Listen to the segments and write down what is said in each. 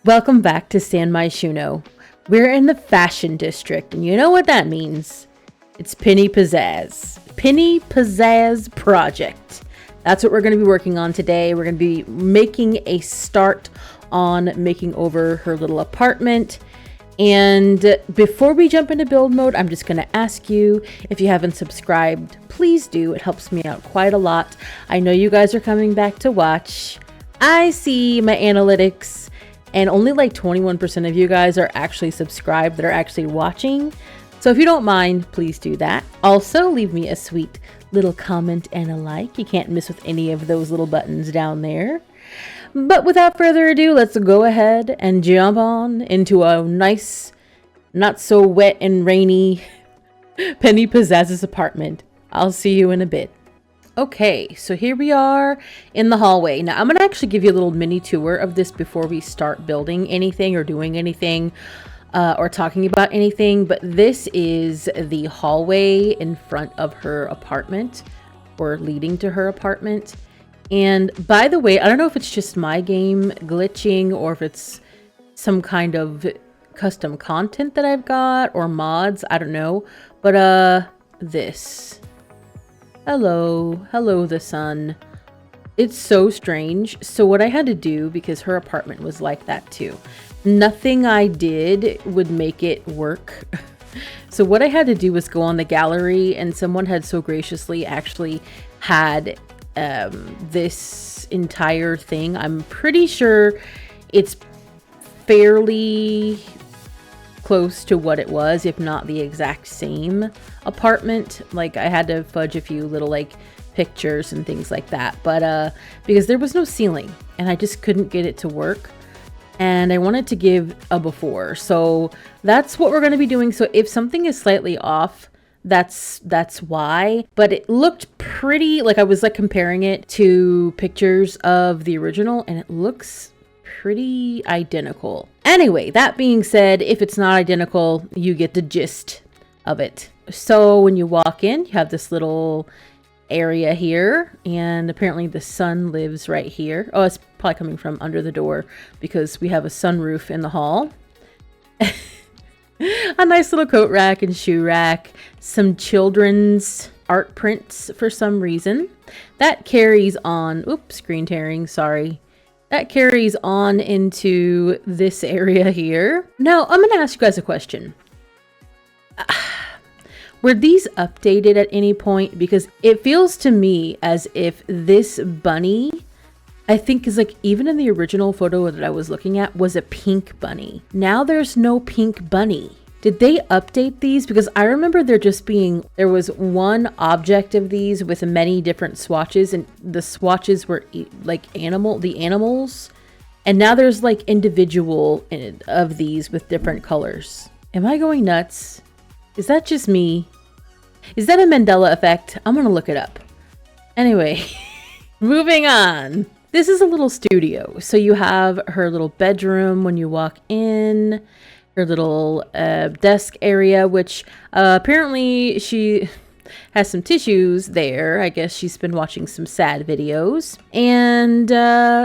Welcome back to San Myshuno. We're in the fashion district, and you know what that means. It's Penny Pizzazz. Penny Pizzazz Project. That's what we're going to be working on today. We're going to be making a start on making over her little apartment. And before we jump into build mode, I'm just going to ask you, if you haven't subscribed, please do. It helps me out quite a lot. I know you guys are coming back to watch. I see my analytics, and only like 21% of you guys are actually subscribed, that are actually watching. So if you don't mind, please do that. Also, leave me a sweet little comment and a like. You can't miss with any of those little buttons down there. But without further ado, let's go ahead and jump on into a nice, not so wet and rainy Penny Pizzazz's apartment. I'll see you in a bit. Okay, so here we are in the hallway. Now, I'm going to actually give you a little mini tour of this before we start building anything or doing anything or talking about anything. But this is the hallway in front of her apartment, or leading to her apartment. And by the way, I don't know if it's just my game glitching or if it's some kind of custom content that I've got or mods. I don't know. But this. Hello, the sun. It's so strange. So what I had to do, because her apartment was like that too, nothing I did would make it work. So what I had to do was go on the gallery, and someone had so graciously actually had this entire thing. I'm pretty sure it's fairly close to what it was, if not the exact same apartment. Like, I had to fudge a few little like pictures and things like that, but because there was no ceiling and I just couldn't get it to work, and I wanted to give a before, so that's what we're going to be doing. So if something is slightly off, that's why. But it looked pretty, like I was like comparing it to pictures of the original, and it looks pretty identical. Anyway, that being said, if it's not identical, you get the gist of it. So when you walk in, you have this little area here, and apparently the sun lives right here. Oh, it's probably coming from under the door because we have a sunroof in the hall. A nice little coat rack and shoe rack, some children's art prints for some reason. That carries on, oops, screen tearing, sorry. That carries on into this area here. Now, I'm going to ask you guys a question. Were these updated at any point? Because it feels to me as if this bunny, I think, is like, even in the original photo that I was looking at, was a pink bunny. Now there's no pink bunny. Did they update these? Because I remember there just being, there was one object of these with many different swatches, and the swatches were like the animals. And now there's like individual of these with different colors. Am I going nuts? Is that just me? Is that a Mandela effect? I'm gonna look it up. Anyway, moving on. This is a little studio. So you have her little bedroom when you walk in, her little desk area, which apparently she has some tissues there. I guess she's been watching some sad videos. And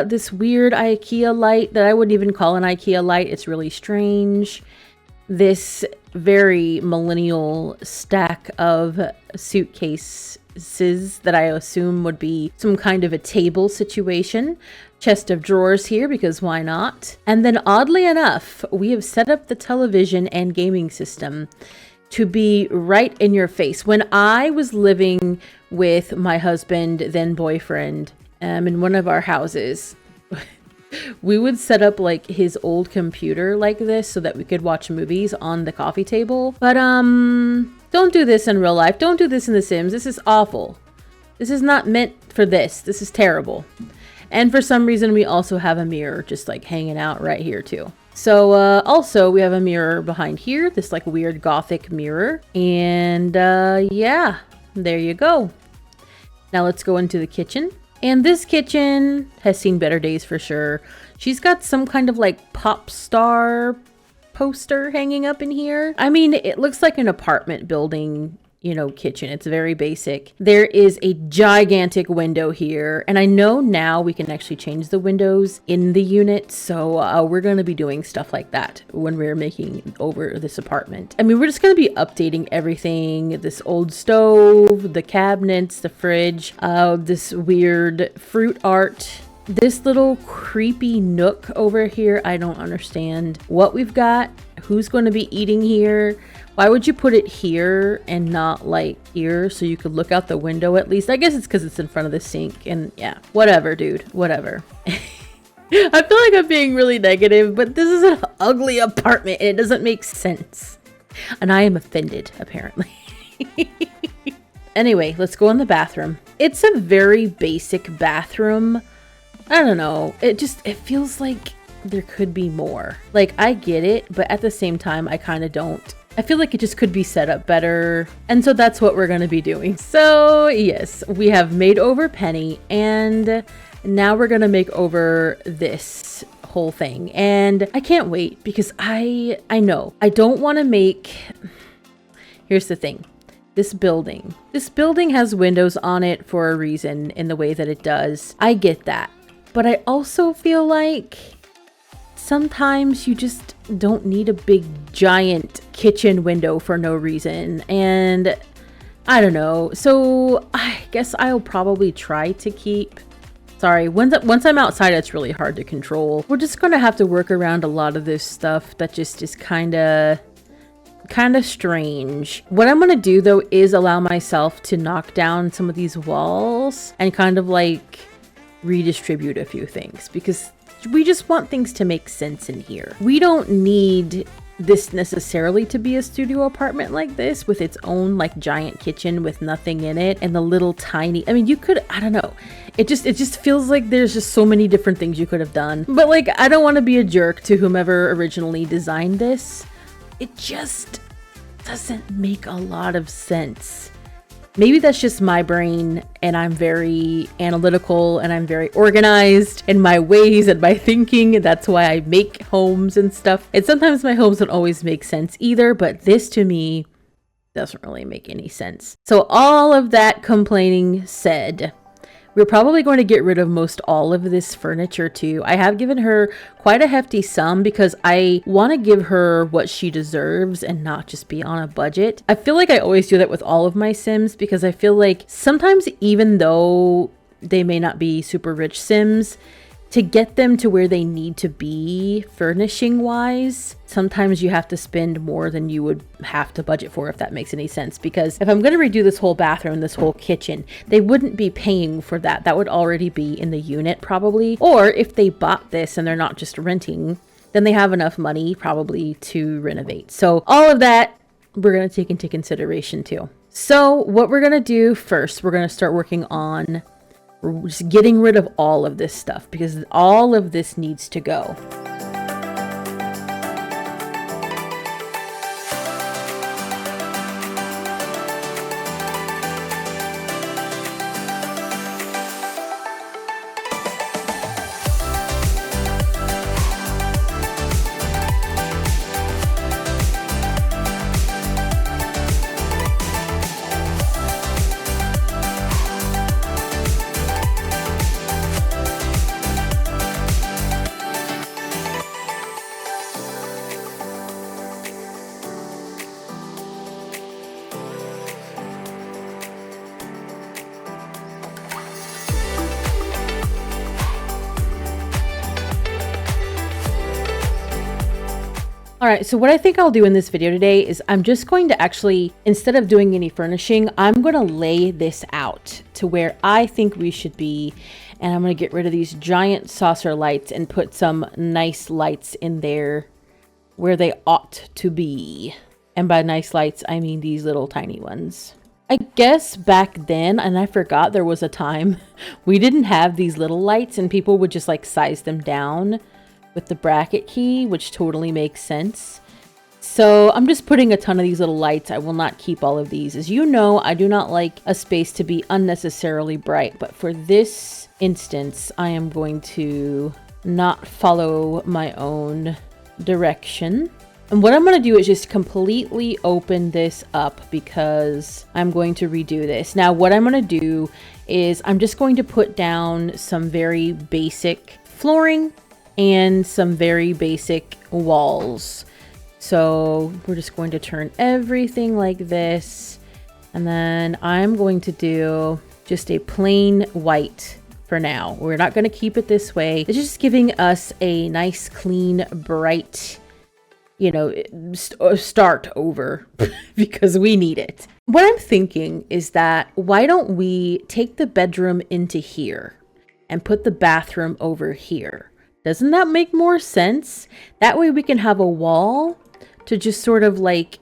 this weird IKEA light that I wouldn't even call an IKEA light. It's really strange. This very millennial stack of suitcases that I assume would be some kind of a table situation. Chest of drawers here, because why not? And then oddly enough, we have set up the television and gaming system to be right in your face. When I was living with my husband, then boyfriend, in one of our houses, we would set up like his old computer like this so that we could watch movies on the coffee table. But don't do this in real life. Don't do this in The Sims. This is awful. This is not meant for this. This is terrible. And for some reason, we also have a mirror just like hanging out right here too. So also we have a mirror behind here, this like weird gothic mirror. And yeah, there you go. Now let's go into the kitchen. And this kitchen has seen better days for sure. She's got some kind of like pop star poster hanging up in here. I mean, it looks like an apartment building you know, kitchen. It's very basic. There is a gigantic window here, and I know now we can actually change the windows in the unit, so we're going to be doing stuff like that when we're making over this apartment. I mean, we're just going to be updating everything, this old stove, the cabinets, the fridge, this weird fruit art, this little creepy nook over here. I don't understand what we've got, who's going to be eating here. Why would you put it here and not like here so you could look out the window at least? I guess it's because it's in front of the sink, and yeah, whatever, dude, whatever. I feel like I'm being really negative, but this is an ugly apartment and it doesn't make sense. And I am offended, apparently. Anyway, let's go in the bathroom. It's a very basic bathroom. I don't know. It feels like there could be more. Like, I get it, but at the same time, I kind of don't. I feel like it just could be set up better. And so that's what we're going to be doing. So yes, we have made over Penny, and now we're going to make over this whole thing. And I can't wait because I know I don't want to make, here's the thing. This building has windows on it for a reason in the way that it does. I get that. But I also feel like sometimes you just don't need a big giant kitchen window for no reason. And I don't know. So I guess I'll probably try to keep, sorry, once I'm outside, it's really hard to control. We're just going to have to work around a lot of this stuff that just is kind of strange. What I'm going to do though is allow myself to knock down some of these walls and kind of like redistribute a few things, because we just want things to make sense in here. We don't need this necessarily to be a studio apartment like this with its own like giant kitchen with nothing in it and the little tiny, I mean, you could, I don't know. It just feels like there's just so many different things you could have done. But like, I don't want to be a jerk to whomever originally designed this. It just doesn't make a lot of sense. Maybe that's just my brain, and I'm very analytical and I'm very organized in my ways and my thinking. That's why I make homes and stuff. And sometimes my homes don't always make sense either, but this to me doesn't really make any sense. So all of that complaining said, we're probably going to get rid of most all of this furniture too. I have given her quite a hefty sum because I want to give her what she deserves and not just be on a budget. I feel like I always do that with all of my Sims because I feel like sometimes even though they may not be super rich Sims, to get them to where they need to be furnishing wise, sometimes you have to spend more than you would have to budget for, if that makes any sense. Because if I'm going to redo this whole bathroom, this whole kitchen, they wouldn't be paying for that. That would already be in the unit probably. Or if they bought this and they're not just renting, then they have enough money probably to renovate. So all of that we're going to take into consideration too. So what we're going to do first, we're going to start working on just getting rid of all of this stuff because all of this needs to go. All right, so what I think I'll do in this video today is I'm just going to actually, instead of doing any furnishing, I'm going to lay this out to where I think we should be. And I'm going to get rid of these giant saucer lights and put some nice lights in there where they ought to be. And by nice lights, I mean these little tiny ones. I guess back then, and I forgot there was a time, we didn't have these little lights and people would just like size them down with the bracket key, which totally makes sense. So I'm just putting a ton of these little lights. I will not keep all of these. As you know, I do not like a space to be unnecessarily bright, but for this instance, I am going to not follow my own direction. And what I'm going to do is just completely open this up because I'm going to redo this. Now, what I'm going to do is I'm just going to put down some very basic flooring and some very basic walls. So we're just going to turn everything like this. And then I'm going to do just a plain white for now. We're not going to keep it this way. It's just giving us a nice, clean, bright, you know, start over because we need it. What I'm thinking is that why don't we take the bedroom into here and put the bathroom over here? Doesn't that make more sense? That way we can have a wall to just sort of like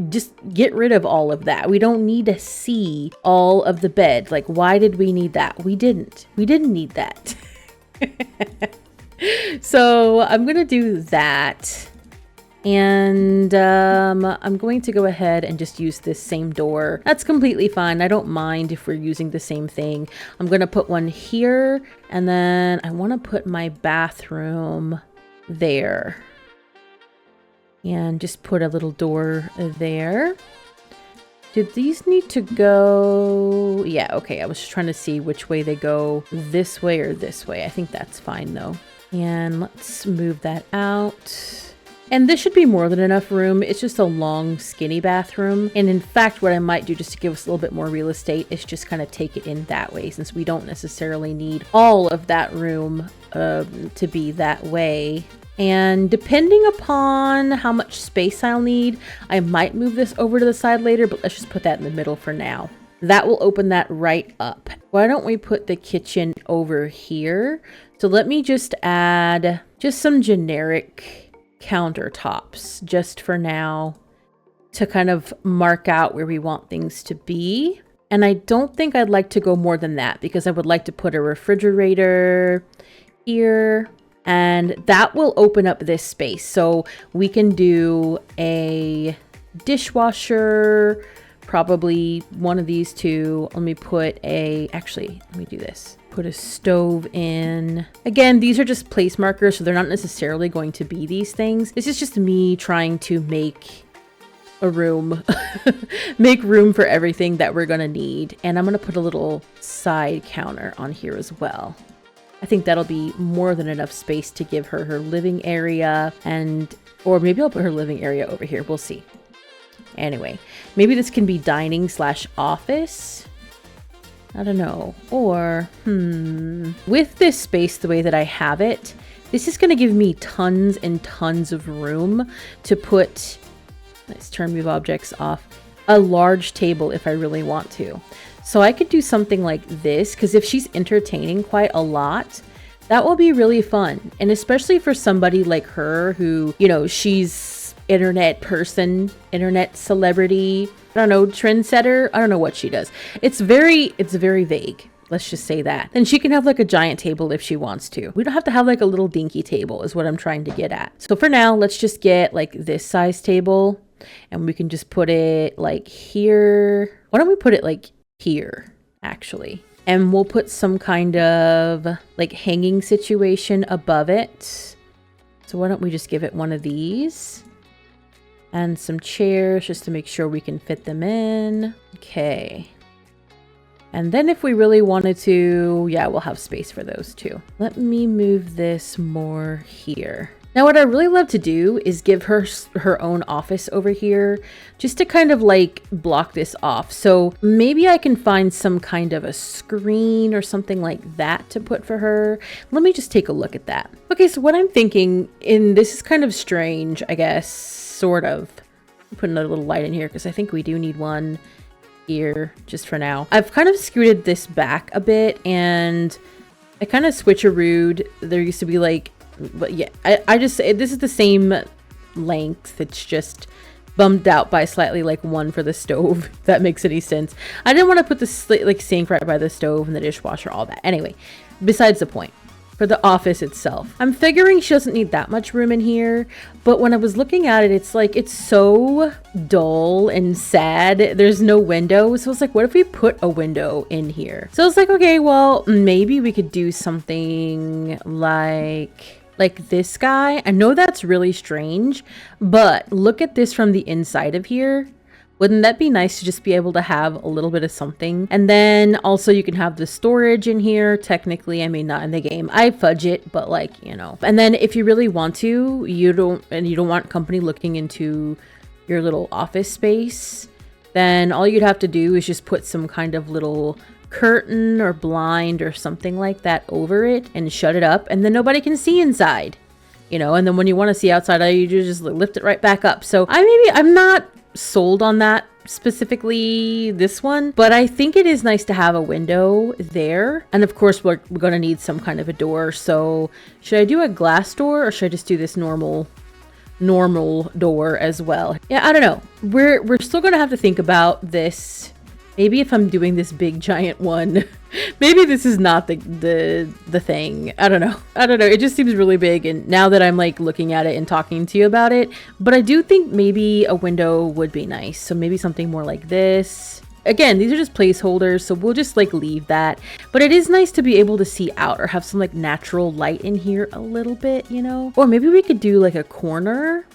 just get rid of all of that. We don't need to see all of the bed. Like, why did we need that? We didn't need that. So I'm gonna do that, and I'm going to go ahead and just use this same door. That's completely fine. I don't mind if we're using the same thing. I'm gonna put one here, and then I want to put my bathroom there. And just put a little door there. Did these need to go? Yeah, okay. I was just trying to see which way they go, this way or this way. I think that's fine though. And let's move that out. And this should be more than enough room. It's just a long, skinny bathroom. And in fact, what I might do just to give us a little bit more real estate is just kind of take it in that way, since we don't necessarily need all of that room to be that way. And depending upon how much space I'll need, I might move this over to the side later, but let's just put that in the middle for now. That will open that right up. Why don't we put the kitchen over here? So let me just add just some generic countertops just for now to kind of mark out where we want things to be. And I don't think I'd like to go more than that because I would like to put a refrigerator here. And that will open up this space. So we can do a dishwasher, probably one of these two. Let me put actually, let me do this. Put a stove in. Again, these are just place markers, so they're not necessarily going to be these things. This is just me trying to make a room, make room for everything that we're gonna need. And I'm gonna put a little side counter on here as well. I think that'll be more than enough space to give her her living area, or maybe I'll put her living area over here. We'll see. Anyway, maybe this can be dining / office. I don't know. Or, with this space the way that I have it, this is going to give me tons and tons of room to put, let's turn move objects off, a large table if I really want to. So I could do something like this, because if she's entertaining quite a lot, that will be really fun. And especially for somebody like her who, you know, she's internet person, internet celebrity, I don't know, trendsetter. I don't know what she does. It's very vague. Let's just say that. And she can have like a giant table if she wants to. We don't have to have like a little dinky table is what I'm trying to get at. So for now, let's just get like this size table, and we can just put it like here. Why don't we put it like here actually, and we'll put some kind of like hanging situation above it. So why don't we just give it one of these and some chairs just to make sure we can fit them in. Okay, and then if we really wanted to, yeah, we'll have space for those too. Let me move this more here. Now, what I really love to do is give her her own office over here, just to kind of like block this off. So maybe I can find some kind of a screen or something like that to put for her. Let me just take a look at that. Okay, so what I'm thinking, and this is kind of strange, I guess, sort of. Put another little light in here because I think we do need one here just for now. I've kind of scooted this back a bit, and I kind of switcherooed. There used to be like, but yeah, I just, this is the same length. It's just bumped out by slightly like one for the stove, if that makes any sense. I didn't want to put the like sink right by the stove and the dishwasher, all that. Anyway, besides the point. For the office itself, I'm figuring she doesn't need that much room in here, but when I was looking at it, it's like, it's so dull and sad. There's no window. So I was like, what if we put a window in here? So I was like, okay, well, maybe we could do something like like this guy. I know that's really strange, but look at this from the inside of here. Wouldn't that be nice to just be able to have a little bit of something? And then also you can have the storage in here. Technically, I mean, not in the game. I fudge it, but like, you know. And then if you really want to, you don't want company looking into your little office space, then all you'd have to do is just put some kind of little curtain or blind or something like that over it and shut it up, and then nobody can see inside, you know. And then when you want to see outside, you just lift it right back up. So I'm not sold on that specifically, this one, but I think it is nice to have a window there. And of course we're going to need some kind of a door. So should I do a glass door, or should I just do this normal door as well? Yeah, I don't know. We're still going to have to think about this. Maybe if I'm doing this big giant one, maybe this is not the thing. I don't know. It just seems really big. And now that I'm like looking at it and talking to you about it, but I do think maybe a window would be nice. So maybe something more like this. Again, these are just placeholders, so we'll just like leave that. But it is nice to be able to see out or have some like natural light in here a little bit, you know? Or maybe we could do like a corner.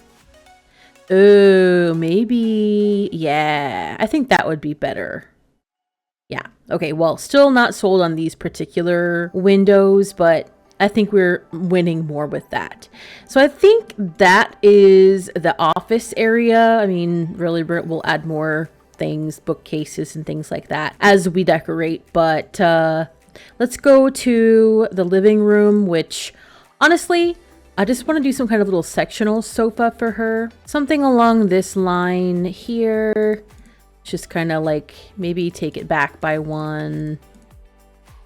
Oh, maybe. Yeah, I think that would be better. Yeah. Okay. Well, still not sold on these particular windows, but I think we're winning more with that. So I think that is the office area. I mean, really, we'll add more things, bookcases and things like that as we decorate. But let's go to the living room, which honestly, I just want to do some kind of little sectional sofa for her. Something along this line here. Just kind of like maybe take it back by one.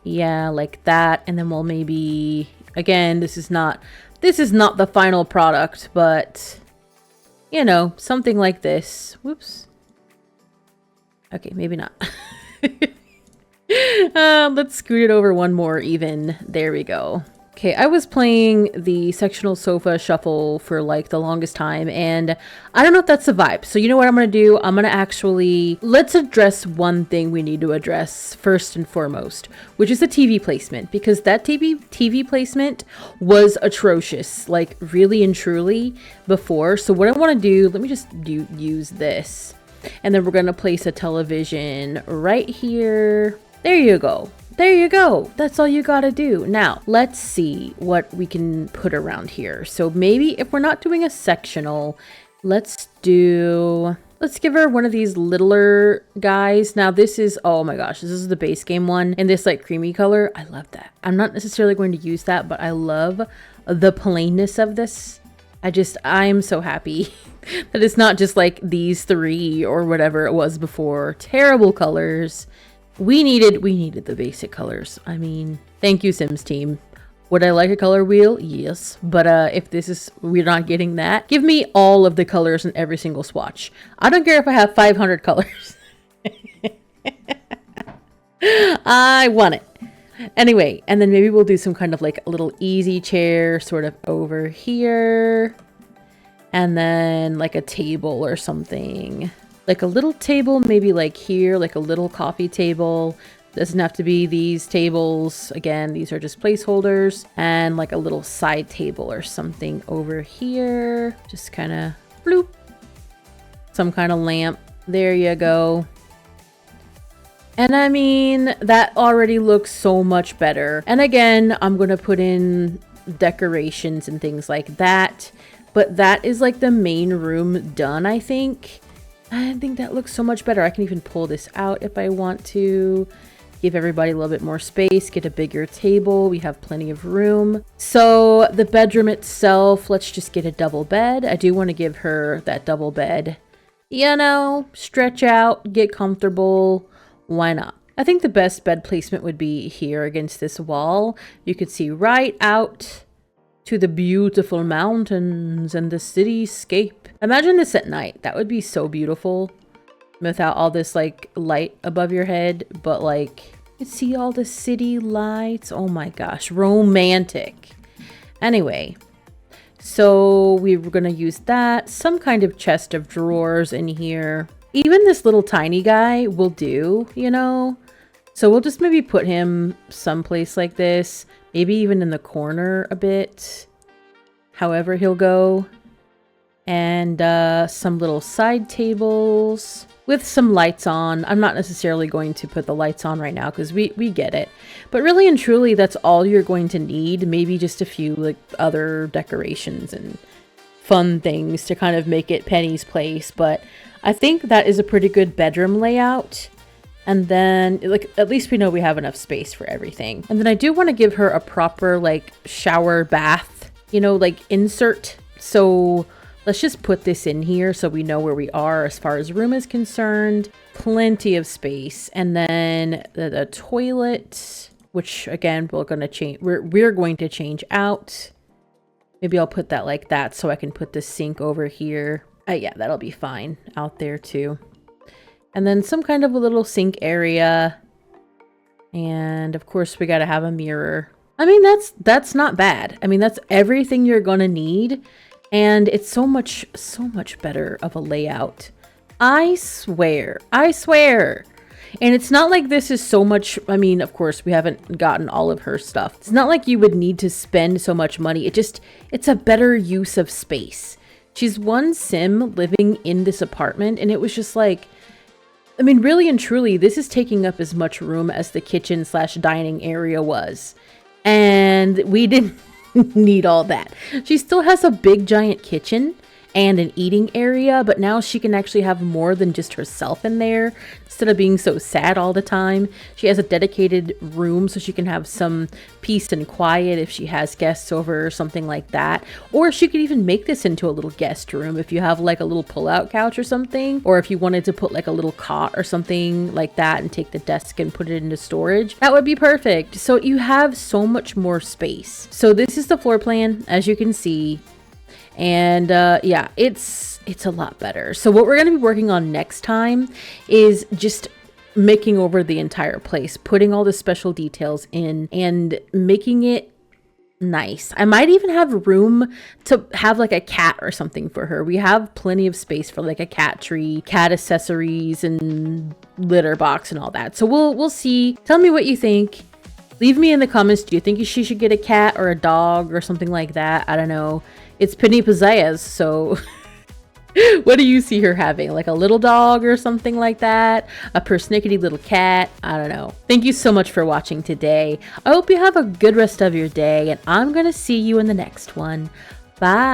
Yeah, like that. And then we'll maybe, again, this is not the final product, but you know, something like this. Whoops. Okay, maybe not. Let's scoot it over one more even. There we go. Okay, I was playing the sectional sofa shuffle for like the longest time, and I don't know if that's the vibe. So you know what I'm going to do? I'm going to actually, let's address one thing we need to address first and foremost, which is the TV placement, because that TV placement was atrocious, like really and truly before. So what I want to do, let me just use this, and then we're going to place a television right here. There you go. There you go. That's all you gotta do. Now, let's see what we can put around here. So maybe if we're not doing a sectional, let's give her one of these littler guys. Now this is, oh my gosh, this is the base game one in this like creamy color. I love that. I'm not necessarily going to use that, but I love the plainness of this. I'm so happy that it's not just like these three or whatever it was before. Terrible colors. We needed the basic colors. I mean, thank you, Sims team. Would I like a color wheel? Yes. But if we're not getting that, give me all of the colors in every single swatch. I don't care if I have 500 colors. I want it. Anyway, and then maybe we'll do some kind of like a little easy chair sort of over here. And then like a table or something. Like a little table, maybe like here, like a little coffee table. Doesn't have to be these tables. Again, these are just placeholders. And like a little side table or something over here. Just kind of bloop. Some kind of lamp. There you go. And I mean, that already looks so much better. And again, I'm going to put in decorations and things like that. But that is like the main room done, I think. I think that looks so much better. I can even pull this out if I want to. Give everybody a little bit more space. Get a bigger table. We have plenty of room. So the bedroom itself, let's just get a double bed. I do want to give her that double bed. You know, stretch out, get comfortable. Why not? I think the best bed placement would be here against this wall. You could see right out to the beautiful mountains and the cityscape. Imagine this at night. That would be so beautiful without all this like light above your head, but like you see all the city lights. Oh my gosh, romantic. Anyway, so we were going to use that. Some kind of chest of drawers in here. Even this little tiny guy will do, you know? So we'll just maybe put him someplace like this. Maybe even in the corner a bit. however he'll go. And some little side tables with some lights on. I'm not necessarily going to put the lights on right now because we get it. But really and truly, that's all you're going to need. Maybe just a few like other decorations and fun things to kind of make it Penny's place. But I think that is a pretty good bedroom layout. And then, like, at least we know we have enough space for everything. And then I do want to give her a proper, like, shower bath, you know, like, insert. So let's just put this in here so we know where we are as far as room is concerned. Plenty of space. And then the toilet, which, again, we're going to change out. Maybe I'll put that like that so I can put the sink over here. Yeah, that'll be fine out there, too. And then some kind of a little sink area. And of course we got to have a mirror. I mean, that's not bad. I mean, that's everything you're going to need. And it's so much better of a layout. I swear. And it's not like this is so much, I mean, of course we haven't gotten all of her stuff. It's not like you would need to spend so much money. It's a better use of space. She's one sim living in this apartment, and it was just like, I mean, really and truly, this is taking up as much room as the kitchen/dining area was. And we didn't need all that. She still has a big giant kitchen and an eating area, but now she can actually have more than just herself in there instead of being so sad all the time. She has a dedicated room so she can have some peace and quiet if she has guests over or something like that. Or she could even make this into a little guest room if you have like a little pull-out couch or something, or if you wanted to put like a little cot or something like that and take the desk and put it into storage. That would be perfect. So you have so much more space. So this is the floor plan, as you can see. And yeah, it's a lot better. So what we're going to be working on next time is just making over the entire place, putting all the special details in and making it nice. I might even have room to have like a cat or something for her. We have plenty of space for like a cat tree, cat accessories, and litter box and all that. So we'll see. Tell me what you think. Leave me in the comments. Do you think she should get a cat or a dog or something like that? I don't know. It's Penny Pizzazz, so what do you see her having? Like a little dog or something like that? A persnickety little cat? I don't know. Thank you so much for watching today. I hope you have a good rest of your day, and I'm going to see you in the next one. Bye!